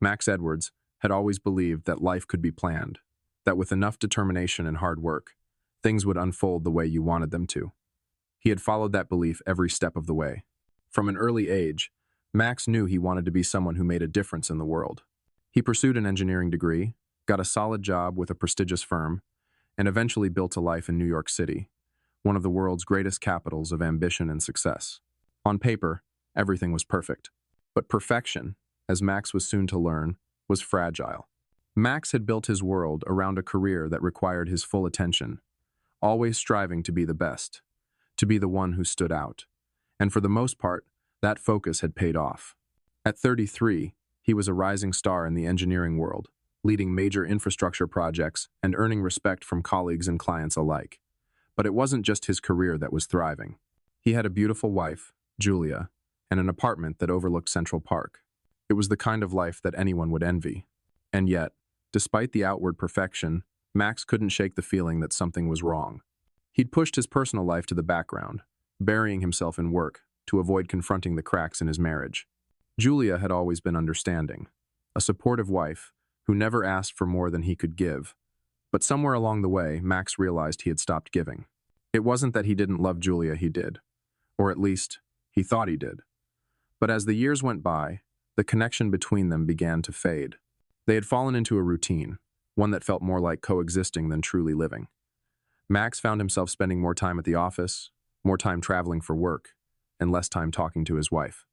Max Edwards had always believed that life could be planned, that with enough determination and hard work, things would unfold the way you wanted them to. He had followed that belief every step of the way. From an early age, Max knew he wanted to be someone who made a difference in the world. He pursued an engineering degree, got a solid job with a prestigious firm, and eventually built a life in New York City, one of the world's greatest capitals of ambition and success. On paper, everything was perfect. But perfection, as Max was soon to learn, was fragile. Max had built his world around a career that required his full attention, always striving to be the best, to be the one who stood out. And for the most part, that focus had paid off. At 33, he was a rising star in the engineering world, leading major infrastructure projects and earning respect from colleagues and clients alike. But it wasn't just his career that was thriving. He had a beautiful wife, Julia, and an apartment that overlooked Central Park. It was the kind of life that anyone would envy. And yet, despite the outward perfection, Max couldn't shake the feeling that something was wrong. He'd pushed his personal life to the background, burying himself in work to avoid confronting the cracks in his marriage. Julia had always been understanding, a supportive wife who never asked for more than he could give. But somewhere along the way, Max realized he had stopped giving. It wasn't that he didn't love Julia, he did. Or at least, he thought he did. But as the years went by, the connection between them began to fade. They had fallen into a routine, one that felt more like coexisting than truly living. Max found himself spending more time at the office, more time traveling for work, and less time talking to his wife.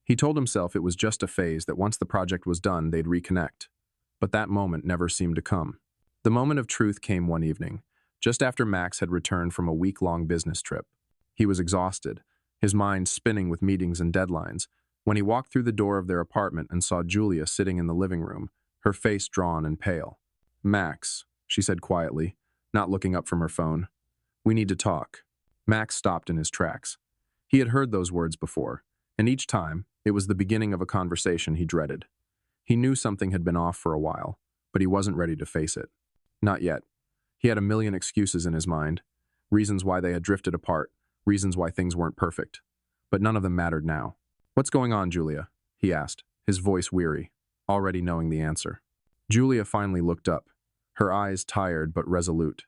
He told himself it was just a phase, that once the project was done, they'd reconnect. But that moment never seemed to come. The moment of truth came one evening, just after Max had returned from a week-long business trip. He was exhausted, his mind spinning with meetings and deadlines, when he walked through the door of their apartment and saw Julia sitting in the living room, her face drawn and pale. "Max," she said quietly, not looking up from her phone, "we need to talk." Max stopped in his tracks. He had heard those words before, and each time, it was the beginning of a conversation he dreaded. He knew something had been off for a while, but he wasn't ready to face it. Not yet. He had a million excuses in his mind, reasons why they had drifted apart, reasons why things weren't perfect. But none of them mattered now. "What's going on, Julia?" he asked, his voice weary, already knowing the answer. Julia finally looked up, her eyes tired but resolute.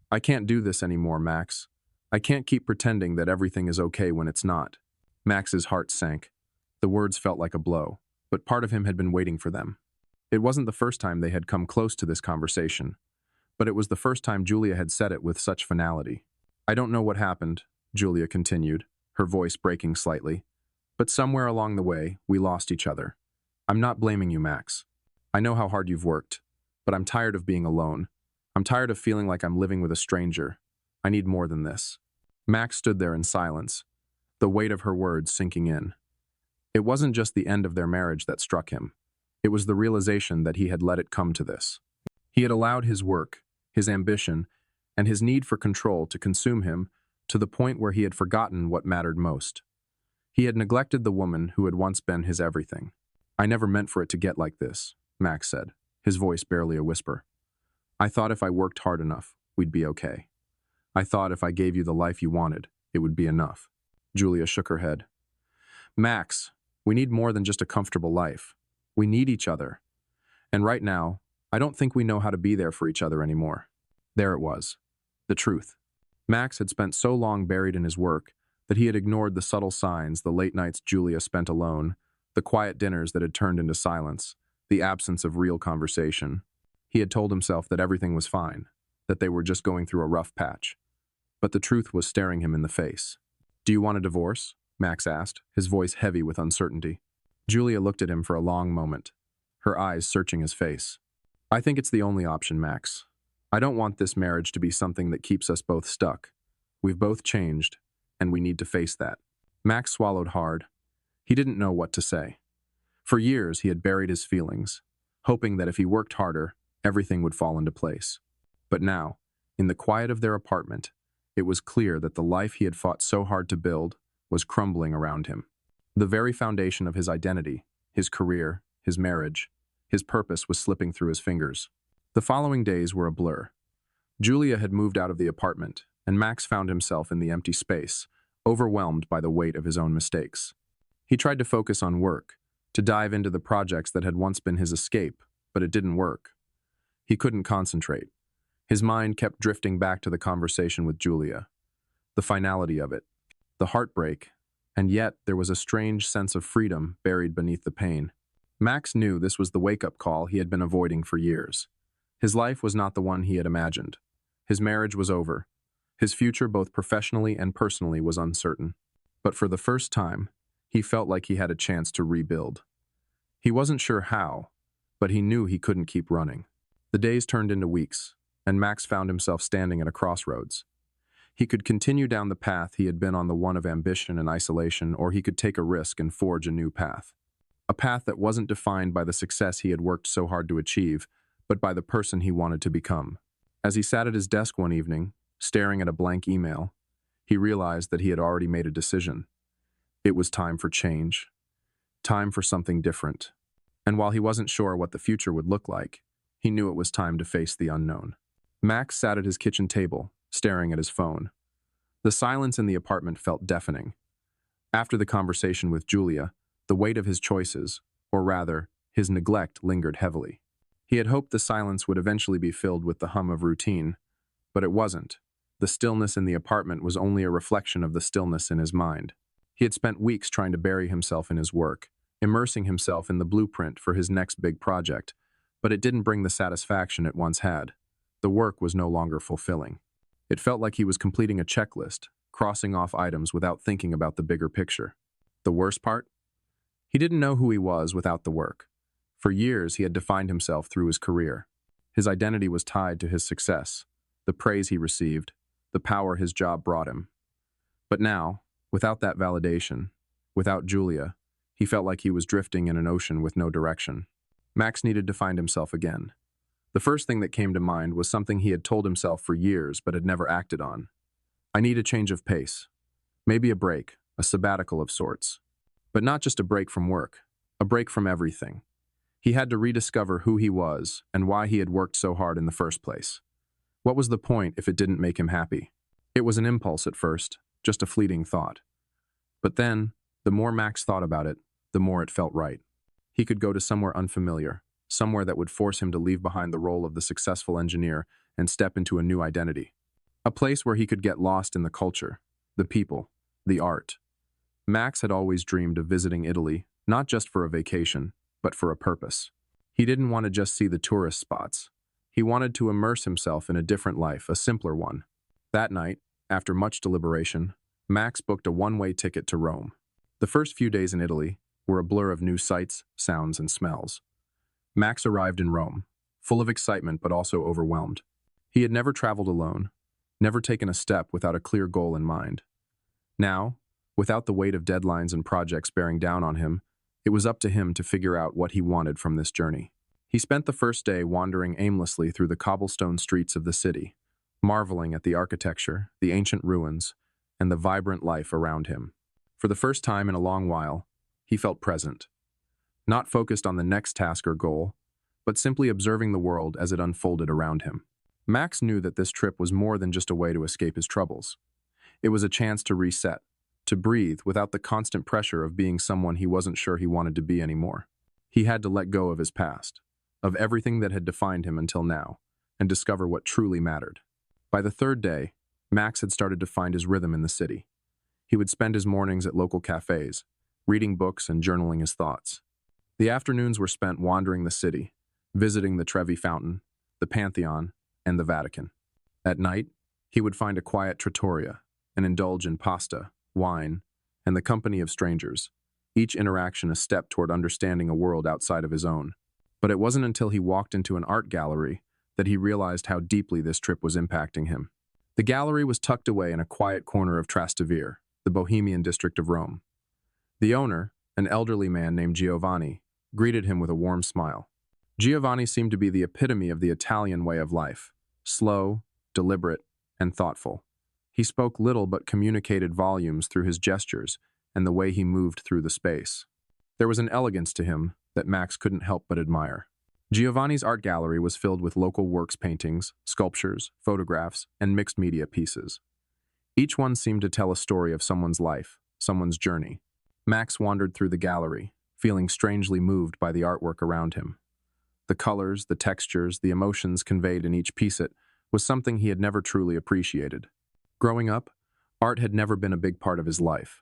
"I can't do this anymore, Max. I can't keep pretending that everything is okay when it's not." Max's heart sank. The words felt like a blow, but part of him had been waiting for them. It wasn't the first time they had come close to this conversation, but it was the first time Julia had said it with such finality. "I don't know what happened," Julia continued, her voice breaking slightly, "but somewhere along the way, we lost each other. I'm not blaming you, Max. I know how hard you've worked, but I'm tired of being alone. I'm tired of feeling like I'm living with a stranger. I need more than this." Max stood there in silence, the weight of her words sinking in. It wasn't just the end of their marriage that struck him. It was the realization that he had let it come to this. He had allowed his work, his ambition, and his need for control to consume him to the point where he had forgotten what mattered most. He had neglected the woman who had once been his everything. "I never meant for it to get like this," Max said, his voice barely a whisper. "I thought if I worked hard enough, we'd be okay. I thought if I gave you the life you wanted, it would be enough." Julia shook her head. "Max, we need more than just a comfortable life. We need each other. And right now, I don't think we know how to be there for each other anymore." There it was. The truth. Max had spent so long buried in his work that he had ignored the subtle signs, the late nights Julia spent alone, the quiet dinners that had turned into silence, the absence of real conversation. He had told himself that everything was fine, that they were just going through a rough patch. But the truth was staring him in the face. "Do you want a divorce?" Max asked, his voice heavy with uncertainty. Julia looked at him for a long moment, her eyes searching his face. "I think it's the only option, Max. I don't want this marriage to be something that keeps us both stuck. We've both changed, and we need to face that." Max swallowed hard. He didn't know what to say. For years, he had buried his feelings, hoping that if he worked harder, everything would fall into place. But now, in the quiet of their apartment, it was clear that the life he had fought so hard to build was crumbling around him. The very foundation of his identity, his career, his marriage, his purpose was slipping through his fingers. The following days were a blur. Julia had moved out of the apartment, and Max found himself in the empty space, overwhelmed by the weight of his own mistakes. He tried to focus on work, to dive into the projects that had once been his escape, but it didn't work. He couldn't concentrate. His mind kept drifting back to the conversation with Julia, the finality of it, the heartbreak, and yet there was a strange sense of freedom buried beneath the pain. Max knew this was the wake-up call he had been avoiding for years. His life was not the one he had imagined. His marriage was over. His future, both professionally and personally, was uncertain. But for the first time, he felt like he had a chance to rebuild. He wasn't sure how, but he knew he couldn't keep running. The days turned into weeks, and Max found himself standing at a crossroads. He could continue down the path he had been on, the one of ambition and isolation, or he could take a risk and forge a new path. A path that wasn't defined by the success he had worked so hard to achieve, but by the person he wanted to become. As he sat at his desk one evening, staring at a blank email, he realized that he had already made a decision. It was time for change. Time for something different. And while he wasn't sure what the future would look like, he knew it was time to face the unknown. Max sat at his kitchen table, staring at his phone. The silence in the apartment felt deafening. After the conversation with Julia, the weight of his choices, or rather, his neglect, lingered heavily. He had hoped the silence would eventually be filled with the hum of routine, but it wasn't. The stillness in the apartment was only a reflection of the stillness in his mind. He had spent weeks trying to bury himself in his work, immersing himself in the blueprint for his next big project, but it didn't bring the satisfaction it once had. The work was no longer fulfilling. It felt like he was completing a checklist, crossing off items without thinking about the bigger picture. The worst part? He didn't know who he was without the work. For years, he had defined himself through his career. His identity was tied to his success, the praise he received, the power his job brought him. But now, without that validation, without Julia, he felt like he was drifting in an ocean with no direction. Max needed to find himself again. The first thing that came to mind was something he had told himself for years but had never acted on. I need a change of pace. Maybe a break, a sabbatical of sorts. But not just a break from work, a break from everything. He had to rediscover who he was and why he had worked so hard in the first place. What was the point if it didn't make him happy? It was an impulse at first, just a fleeting thought. But then, the more Max thought about it, the more it felt right. He could go to somewhere unfamiliar, somewhere that would force him to leave behind the role of the successful engineer and step into a new identity. A place where he could get lost in the culture, the people, the art. Max had always dreamed of visiting Italy, not just for a vacation, but for a purpose. He didn't want to just see the tourist spots. He wanted to immerse himself in a different life, a simpler one. That night, after much deliberation, Max booked a one-way ticket to Rome. The first few days in Italy were a blur of new sights, sounds, and smells. Max arrived in Rome, full of excitement but also overwhelmed. He had never traveled alone, never taken a step without a clear goal in mind. Now, without the weight of deadlines and projects bearing down on him, it was up to him to figure out what he wanted from this journey. He spent the first day wandering aimlessly through the cobblestone streets of the city, marveling at the architecture, the ancient ruins, and the vibrant life around him. For the first time in a long while, he felt present, not focused on the next task or goal, but simply observing the world as it unfolded around him. Max knew that this trip was more than just a way to escape his troubles. It was a chance to reset, to breathe without the constant pressure of being someone he wasn't sure he wanted to be anymore. He had to let go of his past, of everything that had defined him until now, and discover what truly mattered. By the third day, Max had started to find his rhythm in the city. He would spend his mornings at local cafes, reading books and journaling his thoughts. The afternoons were spent wandering the city, visiting the Trevi Fountain, the Pantheon, and the Vatican. At night, he would find a quiet trattoria and indulge in pasta, wine, and the company of strangers, each interaction a step toward understanding a world outside of his own. But it wasn't until he walked into an art gallery that he realized how deeply this trip was impacting him. The gallery was tucked away in a quiet corner of Trastevere, the Bohemian district of Rome. The owner, an elderly man named Giovanni, greeted him with a warm smile. Giovanni seemed to be the epitome of the Italian way of life, slow, deliberate, and thoughtful. He spoke little but communicated volumes through his gestures and the way he moved through the space. There was an elegance to him that Max couldn't help but admire. Giovanni's art gallery was filled with local works, paintings, sculptures, photographs, and mixed media pieces. Each one seemed to tell a story of someone's life, someone's journey. Max wandered through the gallery, feeling strangely moved by the artwork around him. The colors, the textures, the emotions conveyed in each piece it was something he had never truly appreciated. Growing up, art had never been a big part of his life.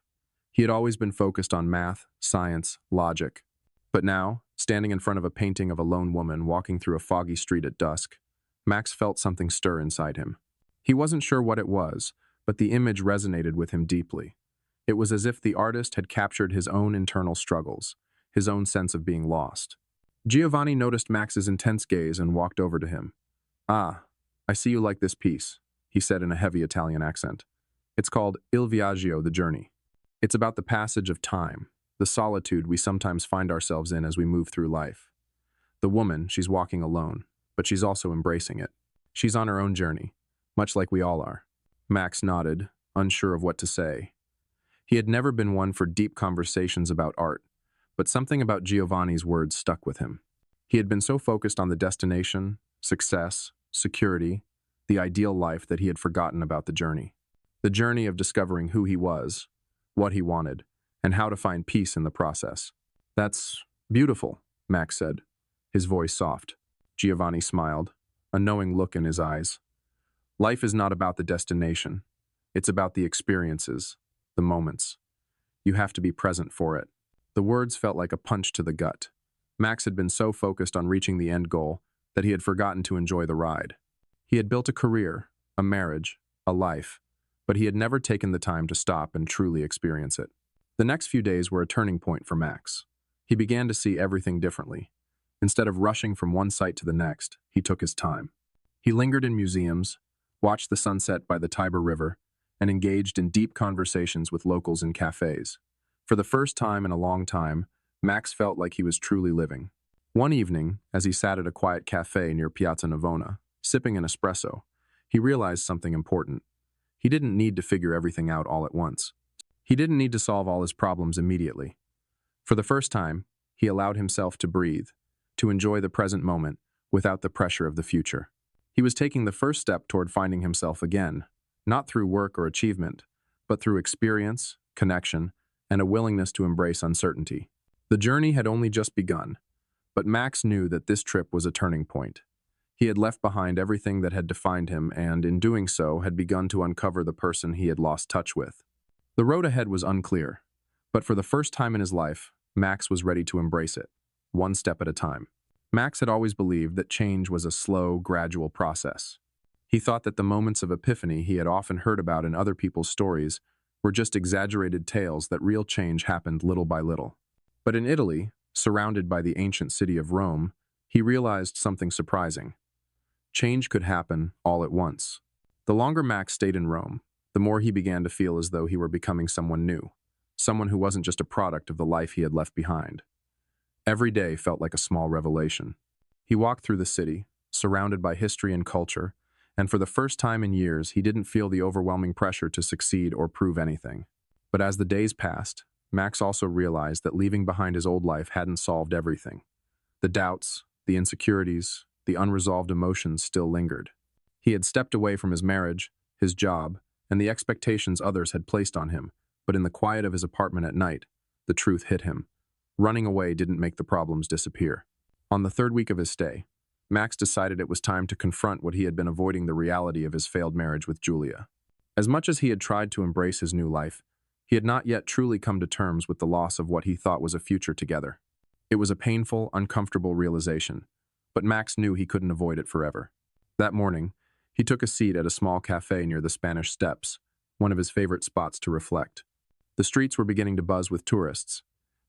He had always been focused on math, science, logic. But now, standing in front of a painting of a lone woman walking through a foggy street at dusk, Max felt something stir inside him. He wasn't sure what it was, but the image resonated with him deeply. It was as if the artist had captured his own internal struggles, his own sense of being lost. Giovanni noticed Max's intense gaze and walked over to him. "Ah, I see you like this piece," he said in a heavy Italian accent. "It's called Il Viaggio, the Journey. It's about the passage of time, the solitude we sometimes find ourselves in as we move through life. The woman, she's walking alone, but she's also embracing it. She's on her own journey, much like we all are." Max nodded, unsure of what to say. He had never been one for deep conversations about art, but something about Giovanni's words stuck with him. He had been so focused on the destination, success, security, the ideal life that he had forgotten about the journey. The journey of discovering who he was, what he wanted, and how to find peace in the process. "That's beautiful," Max said, his voice soft. Giovanni smiled, a knowing look in his eyes. "Life is not about the destination. It's about the experiences, the moments. You have to be present for it." The words felt like a punch to the gut. Max had been so focused on reaching the end goal that he had forgotten to enjoy the ride. He had built a career, a marriage, a life, but he had never taken the time to stop and truly experience it. The next few days were a turning point for Max. He began to see everything differently. Instead of rushing from one site to the next, he took his time. He lingered in museums, watched the sunset by the Tiber River, and engaged in deep conversations with locals in cafes. For the first time in a long time, Max felt like he was truly living. One evening, as he sat at a quiet cafe near Piazza Navona, sipping an espresso, he realized something important. He didn't need to figure everything out all at once. He didn't need to solve all his problems immediately. For the first time, he allowed himself to breathe, to enjoy the present moment without the pressure of the future. He was taking the first step toward finding himself again, not through work or achievement, but through experience, connection, and a willingness to embrace uncertainty. The journey had only just begun, but Max knew that this trip was a turning point. He had left behind everything that had defined him and, in doing so, had begun to uncover the person he had lost touch with. The road ahead was unclear, but for the first time in his life, Max was ready to embrace it, one step at a time. Max had always believed that change was a slow, gradual process. He thought that the moments of epiphany he had often heard about in other people's stories were just exaggerated tales that real change happened little by little. But in Italy, surrounded by the ancient city of Rome, he realized something surprising. Change could happen all at once. The longer Max stayed in Rome, the more he began to feel as though he were becoming someone new, someone who wasn't just a product of the life he had left behind. Every day felt like a small revelation. He walked through the city, surrounded by history and culture, and for the first time in years, he didn't feel the overwhelming pressure to succeed or prove anything. But as the days passed, Max also realized that leaving behind his old life hadn't solved everything. The doubts, the insecurities, the unresolved emotions still lingered. He had stepped away from his marriage, his job, and the expectations others had placed on him, but in the quiet of his apartment at night, the truth hit him. Running away didn't make the problems disappear. On the third week of his stay, Max decided it was time to confront what he had been avoiding, the reality of his failed marriage with Julia. As much as he had tried to embrace his new life, he had not yet truly come to terms with the loss of what he thought was a future together. It was a painful, uncomfortable realization, but Max knew he couldn't avoid it forever. That morning, he took a seat at a small cafe near the Spanish Steps, one of his favorite spots to reflect. The streets were beginning to buzz with tourists,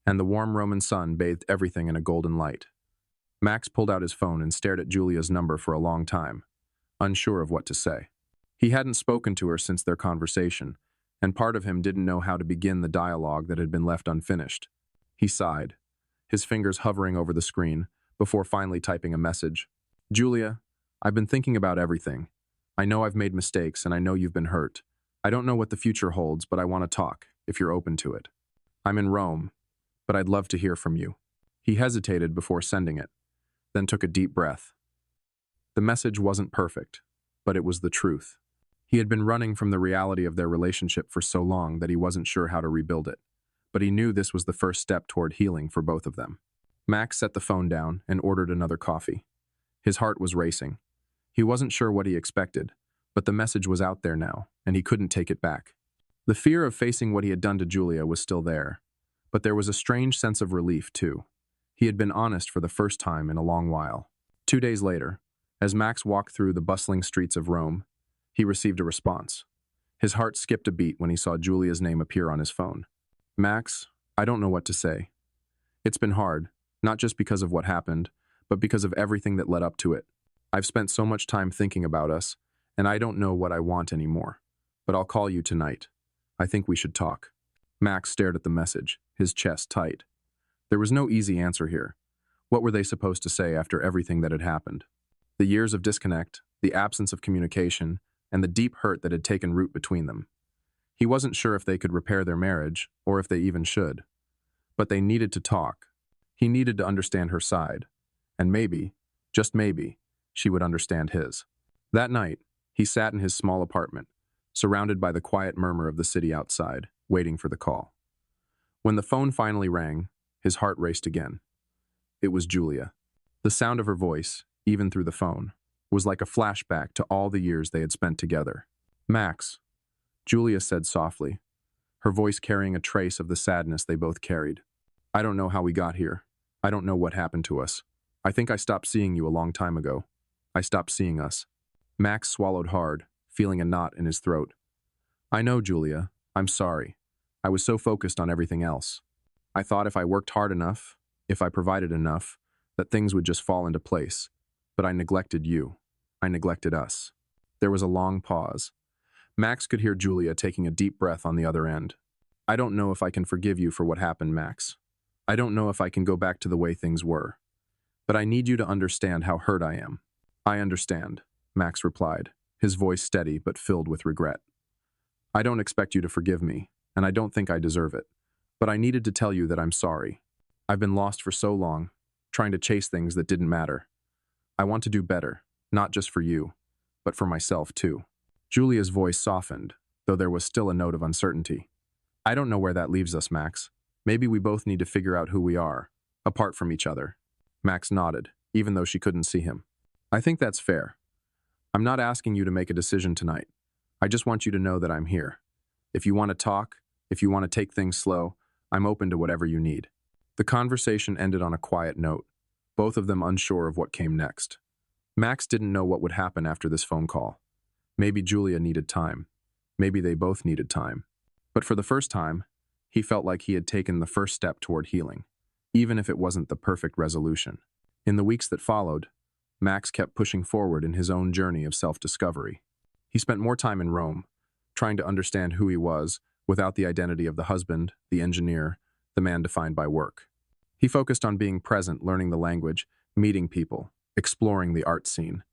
and the warm Roman sun bathed everything in a golden light. Max pulled out his phone and stared at Julia's number for a long time, unsure of what to say. He hadn't spoken to her since their conversation, and part of him didn't know how to begin the dialogue that had been left unfinished. He sighed, his fingers hovering over the screen, before finally typing a message. "Julia, I've been thinking about everything. I know I've made mistakes, and I know you've been hurt. I don't know what the future holds, but I want to talk, if you're open to it. I'm in Rome, but I'd love to hear from you." He hesitated before sending it, then took a deep breath. The message wasn't perfect, but it was the truth. He had been running from the reality of their relationship for so long that he wasn't sure how to rebuild it. but he knew this was the first step toward healing for both of them. Max set the phone down and ordered another coffee. His heart was racing. He wasn't sure what he expected, but the message was out there now, and he couldn't take it back. The fear of facing what he had done to Julia was still there, but there was a strange sense of relief, too. He had been honest for the first time in a long while. 2 days later, as Max walked through the bustling streets of Rome, he received a response. His heart skipped a beat when he saw Julia's name appear on his phone. Max, I don't know what to say. It's been hard, not just because of what happened, but because of everything that led up to it. I've spent so much time thinking about us, and I don't know what I want anymore. But I'll call you tonight. I think we should talk. Max stared at the message, his chest tight. There was no easy answer here. What were they supposed to say after everything that had happened? The years of disconnect, the absence of communication, and the deep hurt that had taken root between them. He wasn't sure if they could repair their marriage, or if they even should. But they needed to talk. He needed to understand her side. And maybe, just maybe, she would understand his. That night, he sat in his small apartment, surrounded by the quiet murmur of the city outside, waiting for the call. When the phone finally rang, his heart raced again. It was Julia. The sound of her voice, even through the phone, was like a flashback to all the years they had spent together. Max, Julia said softly, her voice carrying a trace of the sadness they both carried. I don't know how we got here. I don't know what happened to us. I think I stopped seeing you a long time ago. I stopped seeing us. Max swallowed hard, feeling a knot in his throat. I know, Julia. I'm sorry. I was so focused on everything else. I thought if I worked hard enough, if I provided enough, that things would just fall into place. But I neglected you. I neglected us. There was a long pause. Max could hear Julia taking a deep breath on the other end. I don't know if I can forgive you for what happened, Max. I don't know if I can go back to the way things were. But I need you to understand how hurt I am. I understand, Max replied, his voice steady but filled with regret. I don't expect you to forgive me, and I don't think I deserve it. But I needed to tell you that I'm sorry. I've been lost for so long, trying to chase things that didn't matter. I want to do better, not just for you, but for myself too. Julia's voice softened, though there was still a note of uncertainty. I don't know where that leaves us, Max. Maybe we both need to figure out who we are, apart from each other. Max nodded, even though she couldn't see him. I think that's fair. I'm not asking you to make a decision tonight. I just want you to know that I'm here. If you want to talk, if you want to take things slow, I'm open to whatever you need. The conversation ended on a quiet note, both of them unsure of what came next. Max didn't know what would happen after this phone call. Maybe Julia needed time. Maybe they both needed time. But for the first time, he felt like he had taken the first step toward healing, even if it wasn't the perfect resolution. In the weeks that followed, Max kept pushing forward in his own journey of self-discovery. He spent more time in Rome, trying to understand who he was without the identity of the husband, the engineer, the man defined by work. He focused on being present, learning the language, meeting people, exploring the art scene.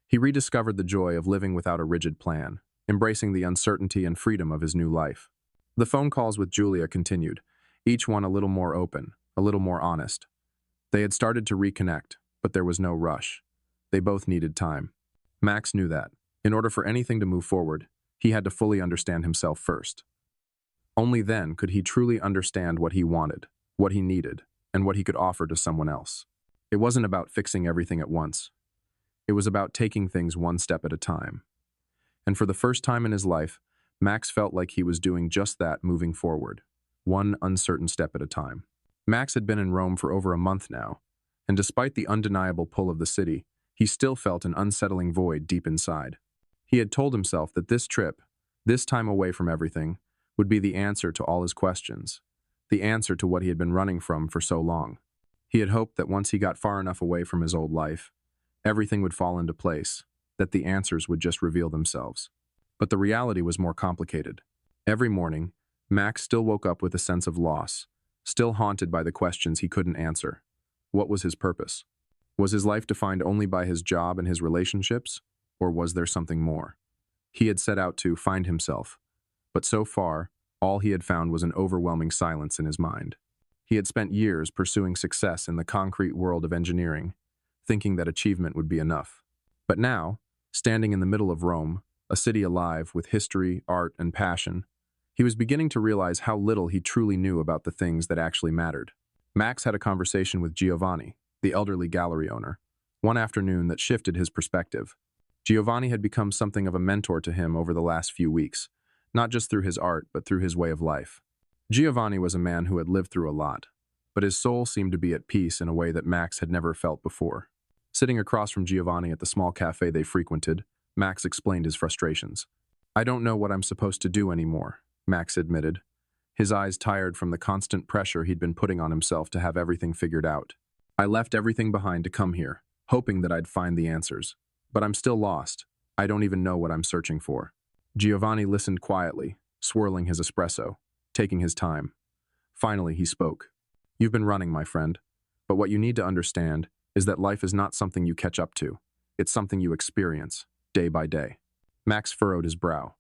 He rediscovered the joy of living without a rigid plan, embracing the uncertainty and freedom of his new life. The phone calls with Julia continued, each one a little more open, a little more honest. They had started to reconnect, but there was no rush. They both needed time. Max knew that. In order for anything to move forward, he had to fully understand himself first. Only then could he truly understand what he wanted, what he needed, and what he could offer to someone else. It wasn't about fixing everything at once. It was about taking things one step at a time. And for the first time in his life, Max felt like he was doing just that, moving forward, one uncertain step at a time. Max had been in Rome for over a month now, and despite the undeniable pull of the city, he still felt an unsettling void deep inside. He had told himself that this trip, this time away from everything, would be the answer to all his questions, the answer to what he had been running from for so long. He had hoped that once he got far enough away from his old life, everything would fall into place, that the answers would just reveal themselves. But the reality was more complicated. Every morning, Max still woke up with a sense of loss, still haunted by the questions he couldn't answer. What was his purpose? Was his life defined only by his job and his relationships, or was there something more? He had set out to find himself, but so far, all he had found was an overwhelming silence in his mind. He had spent years pursuing success in the concrete world of engineering, thinking that achievement would be enough. But now, standing in the middle of Rome, a city alive with history, art, and passion, He was beginning to realize how little he truly knew about the things that actually mattered. Max had a conversation with Giovanni, the elderly gallery owner, one afternoon that shifted his perspective. Giovanni had become something of a mentor to him over the last few weeks, not just through his art, but through his way of life. Giovanni was a man who had lived through a lot, but his soul seemed to be at peace in a way that Max had never felt before. Sitting across from Giovanni at the small cafe they frequented, Max explained his frustrations. "I don't know what I'm supposed to do anymore," Max admitted, his eyes tired from the constant pressure he'd been putting on himself to have everything figured out. "I left everything behind to come here, hoping that I'd find the answers. But I'm still lost. I don't even know what I'm searching for." Giovanni listened quietly, swirling his espresso, taking his time. Finally, he spoke. "You've been running, my friend. But what you need to understand is that life is not something you catch up to. It's something you experience, day by day." Max furrowed his brow.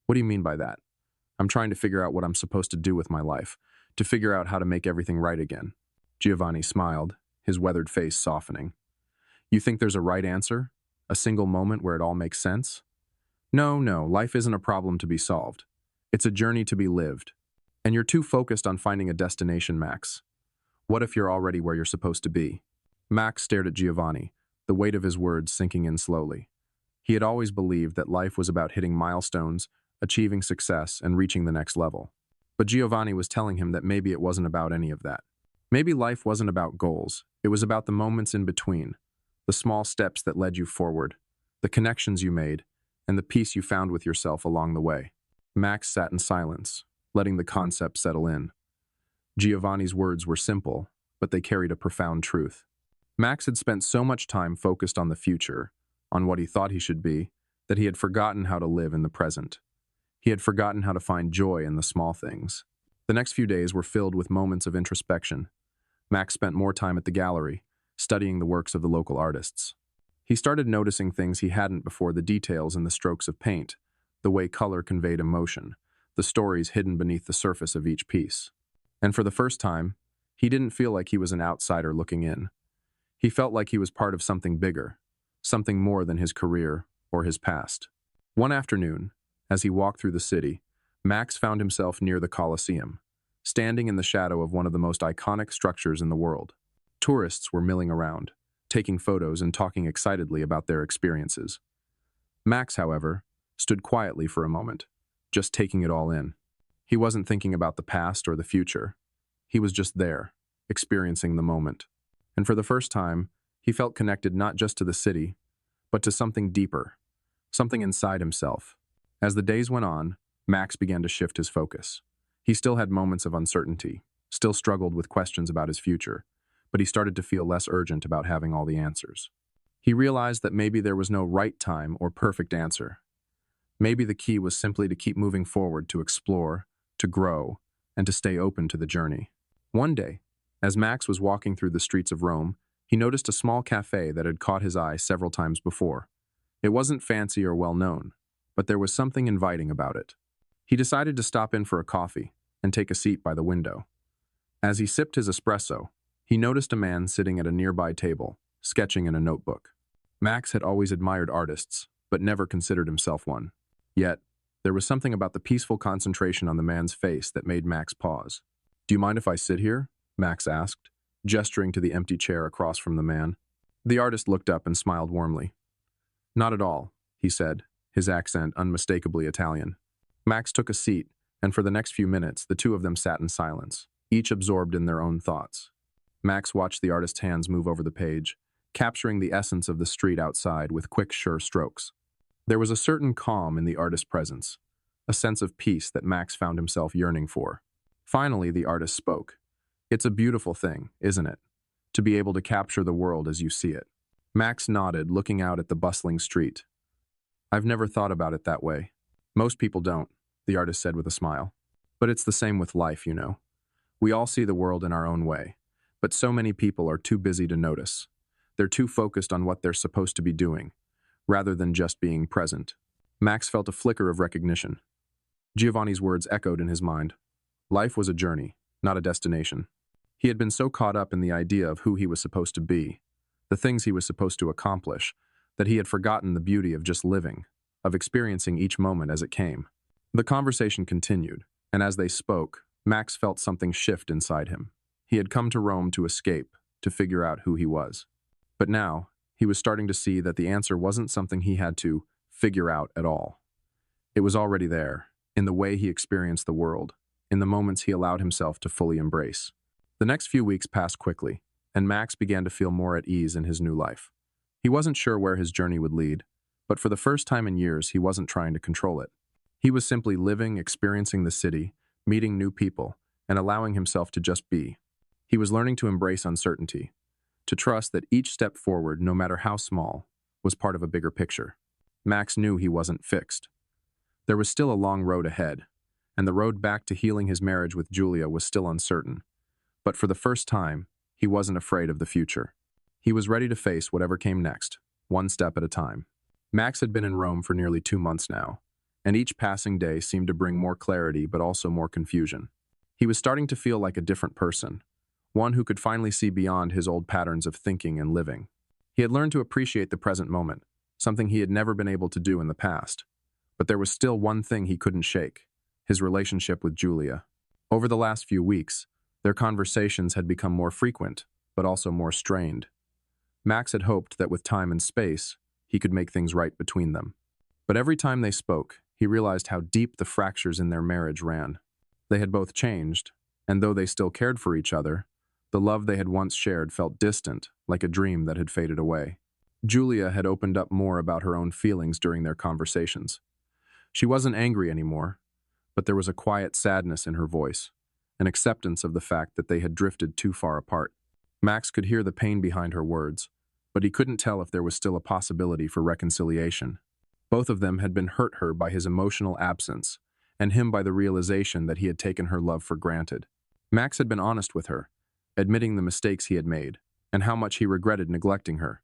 "What do you mean by that?" "I'm trying to figure out what I'm supposed to do with my life, to figure out how to make everything right again." Giovanni smiled, his weathered face softening. "You think there's a right answer? A single moment where it all makes sense?" No, life isn't a problem to be solved. It's a journey to be lived. And you're too focused on finding a destination, Max. What if you're already where you're supposed to be?" Max stared at Giovanni, the weight of his words sinking in slowly. He had always believed that life was about hitting milestones, achieving success, and reaching the next level. But Giovanni was telling him that maybe it wasn't about any of that. Maybe life wasn't about goals. It was about the moments in between, the small steps that led you forward, the connections you made, and the peace you found with yourself along the way. Max sat in silence, letting the concept settle in. Giovanni's words were simple, but they carried a profound truth. Max had spent so much time focused on the future, on what he thought he should be, that he had forgotten how to live in the present. He had forgotten how to find joy in the small things. The next few days were filled with moments of introspection. Max spent more time at the gallery, studying the works of the local artists. He started noticing things he hadn't before: the details in the strokes of paint, the way color conveyed emotion, the stories hidden beneath the surface of each piece. And for the first time, he didn't feel like he was an outsider looking in. He felt like he was part of something bigger, something more than his career or his past. One afternoon, as he walked through the city, Max found himself near the Colosseum, standing in the shadow of one of the most iconic structures in the world. Tourists were milling around, taking photos and talking excitedly about their experiences. Max, however, stood quietly for a moment, just taking it all in. He wasn't thinking about the past or the future. He was just there, experiencing the moment. And for the first time, he felt connected not just to the city, but to something deeper, something inside himself. As the days went on, Max began to shift his focus. He still had moments of uncertainty, still struggled with questions about his future, but he started to feel less urgent about having all the answers. He realized that maybe there was no right time or perfect answer. Maybe the key was simply to keep moving forward, to explore, to grow, and to stay open to the journey. One day, as Max was walking through the streets of Rome, he noticed a small cafe that had caught his eye several times before. It wasn't fancy or well-known, but there was something inviting about it. He decided to stop in for a coffee and take a seat by the window. As he sipped his espresso, he noticed a man sitting at a nearby table, sketching in a notebook. Max had always admired artists, but never considered himself one. Yet, there was something about the peaceful concentration on the man's face that made Max pause. "Do you mind if I sit here?" Max asked, gesturing to the empty chair across from the man. The artist looked up and smiled warmly. "Not at all," he said, his accent unmistakably Italian. Max took a seat, and for the next few minutes, the two of them sat in silence, each absorbed in their own thoughts. Max watched the artist's hands move over the page, capturing the essence of the street outside with quick, sure strokes. There was a certain calm in the artist's presence, a sense of peace that Max found himself yearning for. Finally, the artist spoke. "It's a beautiful thing, isn't it? To be able to capture the world as you see it." Max nodded, looking out at the bustling street. "I've never thought about it that way." "Most people don't," the artist said with a smile. "But it's the same with life, you know. We all see the world in our own way, but so many people are too busy to notice. They're too focused on what they're supposed to be doing, rather than just being present." Max felt a flicker of recognition. Giovanni's words echoed in his mind. Life was a journey, not a destination. He had been so caught up in the idea of who he was supposed to be, the things he was supposed to accomplish, that he had forgotten the beauty of just living, of experiencing each moment as it came. The conversation continued, and as they spoke, Max felt something shift inside him. He had come to Rome to escape, to figure out who he was. But now, he was starting to see that the answer wasn't something he had to figure out at all. It was already there, in the way he experienced the world, in the moments he allowed himself to fully embrace. The next few weeks passed quickly, and Max began to feel more at ease in his new life. He wasn't sure where his journey would lead, but for the first time in years, he wasn't trying to control it. He was simply living, experiencing the city, meeting new people, and allowing himself to just be. He was learning to embrace uncertainty, to trust that each step forward, no matter how small, was part of a bigger picture. Max knew he wasn't fixed. There was still a long road ahead, and the road back to healing his marriage with Julia was still uncertain. But for the first time, he wasn't afraid of the future. He was ready to face whatever came next, one step at a time. Max had been in Rome for nearly 2 months now, and each passing day seemed to bring more clarity but also more confusion. He was starting to feel like a different person, one who could finally see beyond his old patterns of thinking and living. He had learned to appreciate the present moment, something he had never been able to do in the past. But there was still one thing he couldn't shake: his relationship with Julia. Over the last few weeks, their conversations had become more frequent, but also more strained. Max had hoped that with time and space, he could make things right between them. But every time they spoke, he realized how deep the fractures in their marriage ran. They had both changed, and though they still cared for each other, the love they had once shared felt distant, like a dream that had faded away. Julia had opened up more about her own feelings during their conversations. She wasn't angry anymore, but there was a quiet sadness in her voice, an acceptance of the fact that they had drifted too far apart. Max could hear the pain behind her words, but he couldn't tell if there was still a possibility for reconciliation. Both of them had been hurt her by his emotional absence, and him by the realization that he had taken her love for granted. Max had been honest with her, admitting the mistakes he had made, and how much he regretted neglecting her.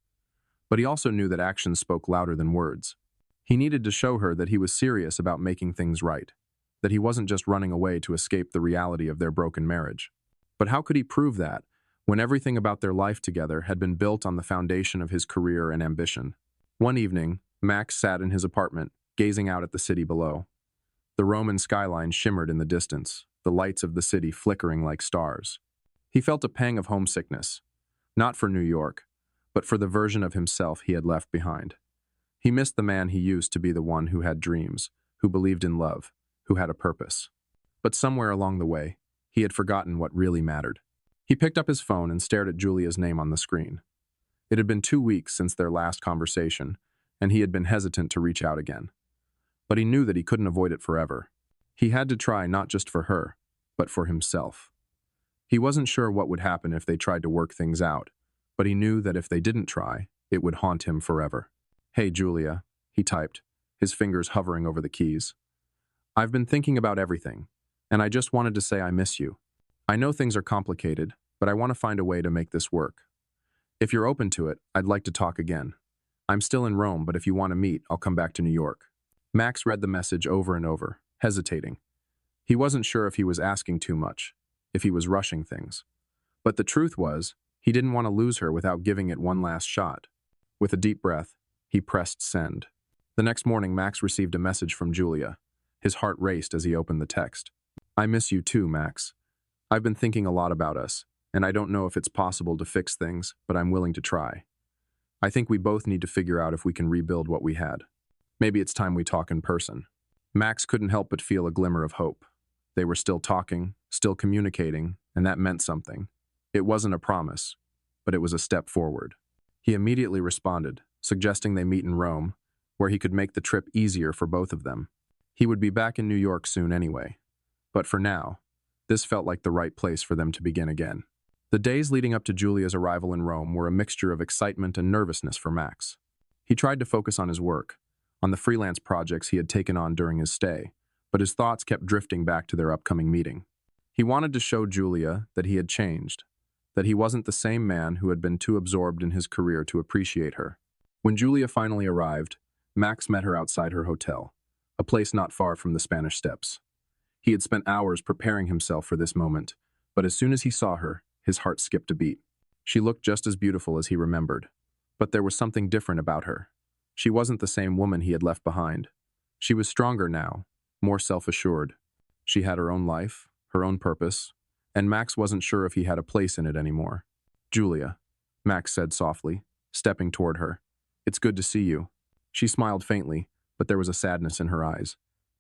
But he also knew that actions spoke louder than words. He needed to show her that he was serious about making things right, that he wasn't just running away to escape the reality of their broken marriage. But how could he prove that, when everything about their life together had been built on the foundation of his career and ambition? One evening, Max sat in his apartment, gazing out at the city below. The Roman skyline shimmered in the distance, the lights of the city flickering like stars. He felt a pang of homesickness, not for New York, but for the version of himself he had left behind. He missed the man he used to be, the one who had dreams, who believed in love, who had a purpose. But somewhere along the way, he had forgotten what really mattered. He picked up his phone and stared at Julia's name on the screen. It had been 2 weeks since their last conversation, and he had been hesitant to reach out again. But he knew that he couldn't avoid it forever. He had to try, not just for her, but for himself. He wasn't sure what would happen if they tried to work things out, but he knew that if they didn't try, it would haunt him forever. "Hey, Julia," he typed, his fingers hovering over the keys. "I've been thinking about everything, and I just wanted to say I miss you. I know things are complicated, but I want to find a way to make this work. If you're open to it, I'd like to talk again. I'm still in Rome, but if you want to meet, I'll come back to New York." Max read the message over and over, hesitating. He wasn't sure if he was asking too much, if he was rushing things. But the truth was, he didn't want to lose her without giving it one last shot. With a deep breath, he pressed send. The next morning, Max received a message from Julia. His heart raced as he opened the text. "I miss you too, Max. I've been thinking a lot about us, and I don't know if it's possible to fix things, but I'm willing to try. I think we both need to figure out if we can rebuild what we had. Maybe it's time we talk in person." Max couldn't help but feel a glimmer of hope. They were still talking, still communicating, and that meant something. It wasn't a promise, but it was a step forward. He immediately responded, suggesting they meet in Rome, where he could make the trip easier for both of them. He would be back in New York soon anyway. But for now, this felt like the right place for them to begin again. The days leading up to Julia's arrival in Rome were a mixture of excitement and nervousness for Max. He tried to focus on his work, on the freelance projects he had taken on during his stay, but his thoughts kept drifting back to their upcoming meeting. He wanted to show Julia that he had changed, that he wasn't the same man who had been too absorbed in his career to appreciate her. When Julia finally arrived, Max met her outside her hotel, a place not far from the Spanish Steps. He had spent hours preparing himself for this moment, but as soon as he saw her, his heart skipped a beat. She looked just as beautiful as he remembered, but there was something different about her. She wasn't the same woman he had left behind. She was stronger now, more self-assured. She had her own life, her own purpose, and Max wasn't sure if he had a place in it anymore. "Julia," Max said softly, stepping toward her. "It's good to see you." She smiled faintly, but there was a sadness in her eyes.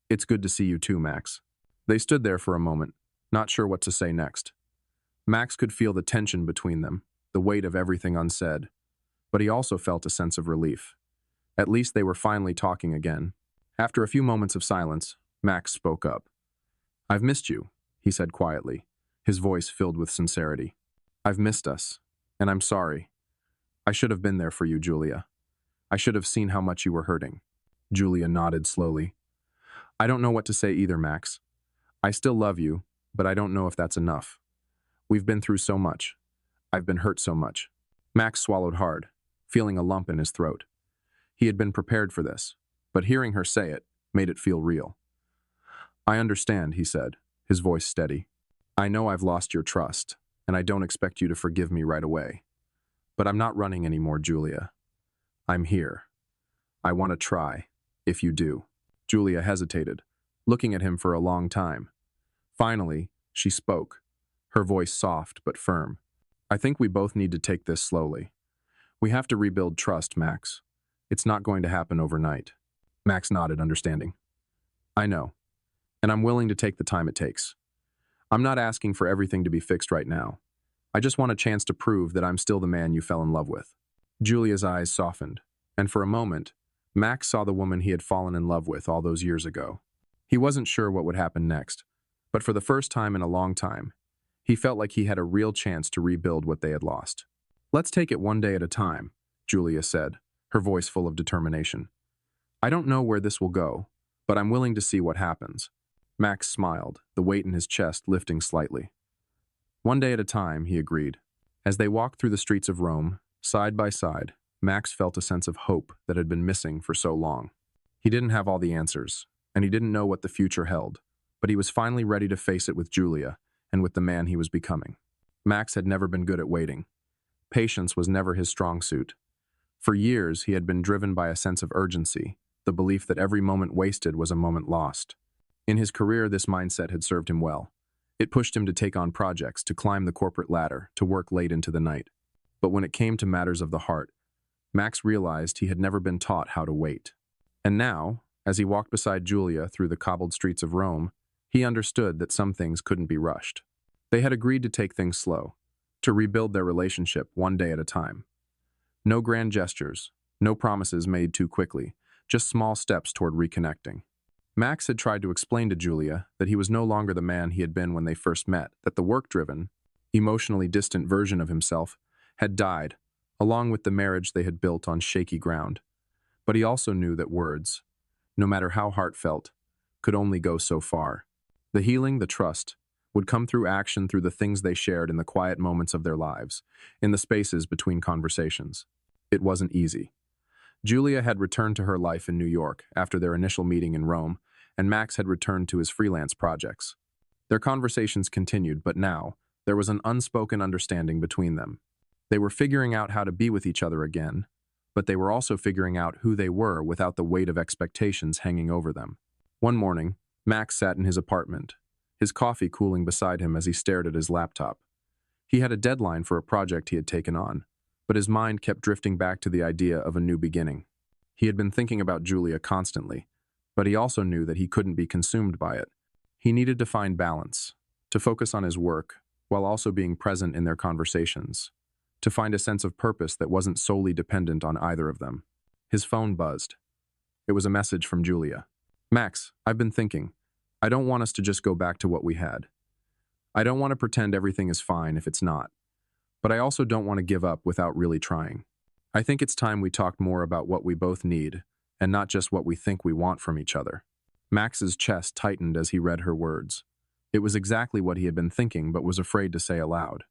"It's good to see you too, Max." They stood there for a moment, not sure what to say next. Max could feel the tension between them, the weight of everything unsaid, but he also felt a sense of relief. At least they were finally talking again. After a few moments of silence, Max spoke up. "I've missed you," he said quietly, his voice filled with sincerity. "I've missed us, and I'm sorry. I should have been there for you, Julia. I should have seen how much you were hurting." Julia nodded slowly. "I don't know what to say either, Max. I still love you, but I don't know if that's enough. We've been through so much. I've been hurt so much." Max swallowed hard, feeling a lump in his throat. He had been prepared for this, but hearing her say it made it feel real. "I understand," he said, his voice steady. "I know I've lost your trust, and I don't expect you to forgive me right away. But I'm not running anymore, Julia. I'm here. I want to try, if you do." Julia hesitated, looking at him for a long time. Finally, she spoke, her voice soft but firm. "I think we both need to take this slowly. We have to rebuild trust, Max. It's not going to happen overnight." Max nodded, understanding. "I know, and I'm willing to take the time it takes. I'm not asking for everything to be fixed right now. I just want a chance to prove that I'm still the man you fell in love with." Julia's eyes softened, and for a moment, Max saw the woman he had fallen in love with all those years ago. He wasn't sure what would happen next, but for the first time in a long time, he felt like he had a real chance to rebuild what they had lost. "Let's take it one day at a time," Julia said, her voice full of determination. "I don't know where this will go, but I'm willing to see what happens." Max smiled, the weight in his chest lifting slightly. "One day at a time," he agreed. As they walked through the streets of Rome, side by side, Max felt a sense of hope that had been missing for so long. He didn't have all the answers, and he didn't know what the future held, but he was finally ready to face it with Julia and with the man he was becoming. Max had never been good at waiting. Patience was never his strong suit. For years, he had been driven by a sense of urgency, the belief that every moment wasted was a moment lost. In his career, this mindset had served him well. It pushed him to take on projects, to climb the corporate ladder, to work late into the night. But when it came to matters of the heart, Max realized he had never been taught how to wait. And now, as he walked beside Julia through the cobbled streets of Rome, he understood that some things couldn't be rushed. They had agreed to take things slow, to rebuild their relationship one day at a time. No grand gestures, no promises made too quickly, just small steps toward reconnecting. Max had tried to explain to Julia that he was no longer the man he had been when they first met, that the work-driven, emotionally distant version of himself had died, along with the marriage they had built on shaky ground. But he also knew that words, no matter how heartfelt, could only go so far. The healing, the trust, would come through action, through the things they shared in the quiet moments of their lives, in the spaces between conversations. It wasn't easy. Julia had returned to her life in New York after their initial meeting in Rome, and Max had returned to his freelance projects. Their conversations continued, but now there was an unspoken understanding between them. They were figuring out how to be with each other again, but they were also figuring out who they were without the weight of expectations hanging over them. One morning, Max sat in his apartment, his coffee cooling beside him as he stared at his laptop. He had a deadline for a project he had taken on, but his mind kept drifting back to the idea of a new beginning. He had been thinking about Julia constantly, but he also knew that he couldn't be consumed by it. He needed to find balance, to focus on his work, while also being present in their conversations, to find a sense of purpose that wasn't solely dependent on either of them. His phone buzzed. It was a message from Julia. "Max, I've been thinking. I don't want us to just go back to what we had. I don't want to pretend everything is fine if it's not. But I also don't want to give up without really trying. I think it's time we talked more about what we both need, and not just what we think we want from each other." Max's chest tightened as he read her words. It was exactly what he had been thinking but was afraid to say aloud.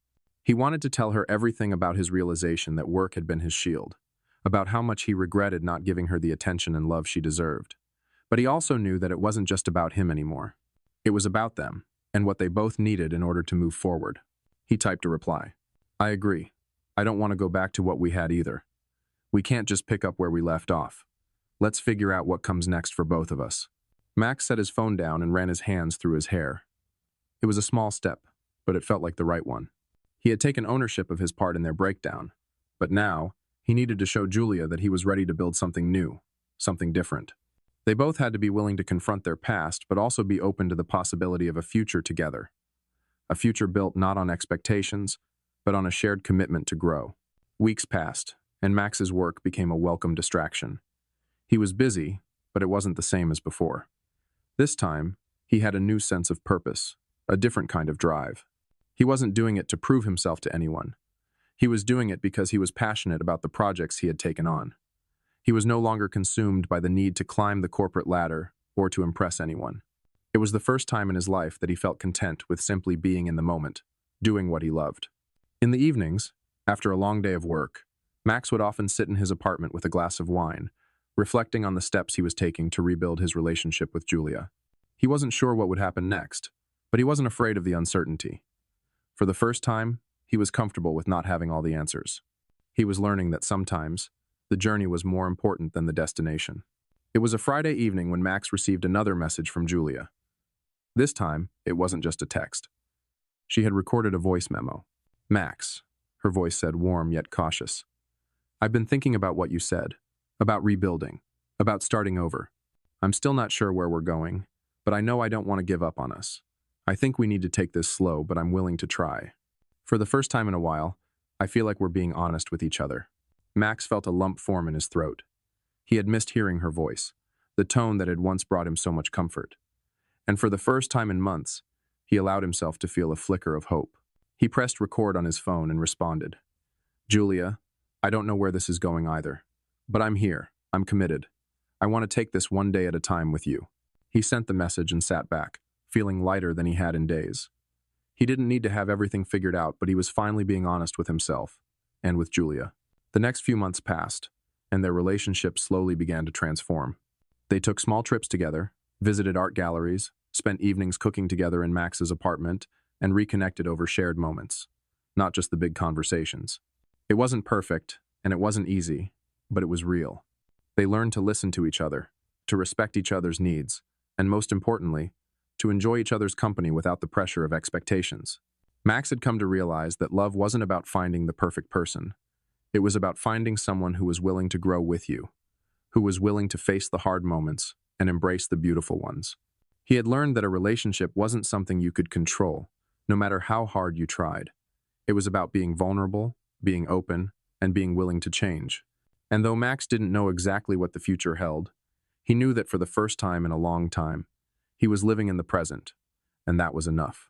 He wanted to tell her everything about his realization that work had been his shield, about how much he regretted not giving her the attention and love she deserved. But he also knew that it wasn't just about him anymore. It was about them, and what they both needed in order to move forward. He typed a reply. "I agree. I don't want to go back to what we had either. We can't just pick up where we left off. Let's figure out what comes next for both of us." Max set his phone down and ran his hands through his hair. It was a small step, but it felt like the right one. He had taken ownership of his part in their breakdown, but now he needed to show Julia that he was ready to build something new, something different. They both had to be willing to confront their past, but also be open to the possibility of a future together. A future built not on expectations, but on a shared commitment to grow. Weeks passed, and Max's work became a welcome distraction. He was busy, but it wasn't the same as before. This time, he had a new sense of purpose, a different kind of drive. He wasn't doing it to prove himself to anyone. He was doing it because he was passionate about the projects he had taken on. He was no longer consumed by the need to climb the corporate ladder or to impress anyone. It was the first time in his life that he felt content with simply being in the moment, doing what he loved. In the evenings, after a long day of work, Max would often sit in his apartment with a glass of wine, reflecting on the steps he was taking to rebuild his relationship with Julia. He wasn't sure what would happen next, but he wasn't afraid of the uncertainty. For the first time, he was comfortable with not having all the answers. He was learning that sometimes, the journey was more important than the destination. It was a Friday evening when Max received another message from Julia. This time, it wasn't just a text. She had recorded a voice memo. "Max," her voice said, warm yet cautious. "I've been thinking about what you said, about rebuilding, about starting over. I'm still not sure where we're going, but I know I don't want to give up on us. I think we need to take this slow, but I'm willing to try. For the first time in a while, I feel like we're being honest with each other." Max felt a lump form in his throat. He had missed hearing her voice, the tone that had once brought him so much comfort. And for the first time in months, he allowed himself to feel a flicker of hope. He pressed record on his phone and responded. "Julia, I don't know where this is going either, but I'm here. I'm committed. I want to take this one day at a time with you." He sent the message and sat back, feeling lighter than he had in days. He didn't need to have everything figured out, but he was finally being honest with himself and with Julia. The next few months passed, and their relationship slowly began to transform. They took small trips together, visited art galleries, spent evenings cooking together in Max's apartment, and reconnected over shared moments, not just the big conversations. It wasn't perfect, and it wasn't easy, but it was real. They learned to listen to each other, to respect each other's needs, and most importantly, to enjoy each other's company without the pressure of expectations. Max had come to realize that love wasn't about finding the perfect person. It was about finding someone who was willing to grow with you, who was willing to face the hard moments and embrace the beautiful ones. He had learned that a relationship wasn't something you could control, no matter how hard you tried. It was about being vulnerable, being open, and being willing to change. And though Max didn't know exactly what the future held, he knew that for the first time in a long time, he was living in the present, and that was enough.